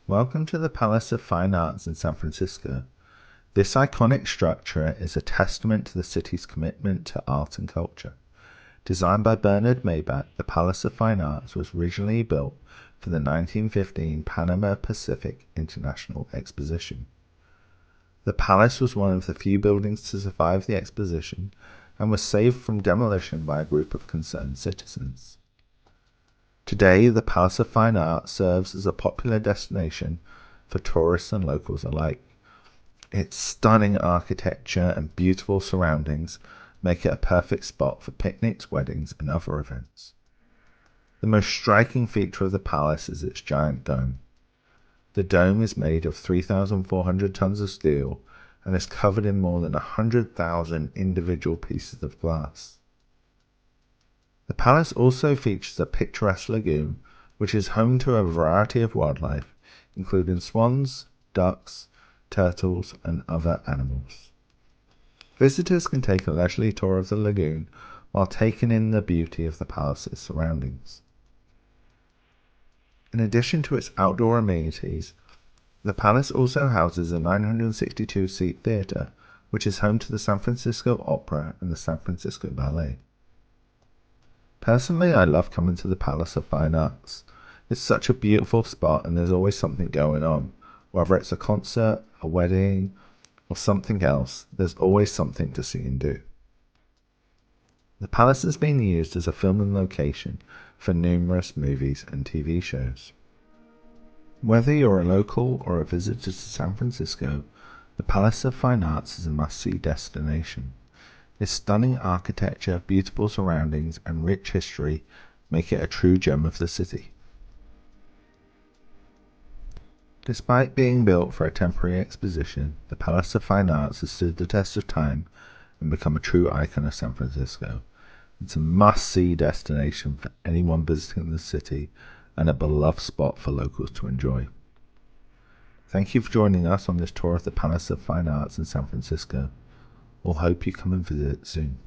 Welcome to the Palace of Fine Arts in San Francisco. This iconic structure is a testament to the city's commitment to art and culture. Designed by Bernard Maybach, the Palace of Fine Arts was originally built for the 1915 Panama Pacific International Exposition. The palace was one of the few buildings to survive the exposition and was saved from demolition by a group of concerned citizens. Today, the Palace of Fine Arts serves as a popular destination for tourists and locals alike. Its stunning architecture and beautiful surroundings make it a perfect spot for picnics, weddings, and other events. The most striking feature of the palace is its giant dome. The dome is made of 3,400 tons of steel and is covered in more than 100,000 individual pieces of glass. The palace also features a picturesque lagoon, which is home to a variety of wildlife, including swans, ducks, turtles, and other animals. Visitors can take a leisurely tour of the lagoon while taking in the beauty of the palace's surroundings. In addition to its outdoor amenities, the palace also houses a 962-seat theater, which is home to the San Francisco Opera and the San Francisco Ballet. Personally, I love coming to the Palace of Fine Arts. It's such a beautiful spot and there's always something going on. Whether it's a concert, a wedding, or something else, there's always something to see and do. The palace has been used as a filming location for numerous movies and TV shows. Whether you're a local or a visitor to San Francisco, the Palace of Fine Arts is a must-see destination. Its stunning architecture, beautiful surroundings, and rich history make it a true gem of the city. Despite being built for a temporary exposition, the Palace of Fine Arts has stood the test of time and become a true icon of San Francisco. It's a must-see destination for anyone visiting the city and a beloved spot for locals to enjoy. Thank you for joining us on this tour of the Palace of Fine Arts in San Francisco. We'll hope you come and visit soon.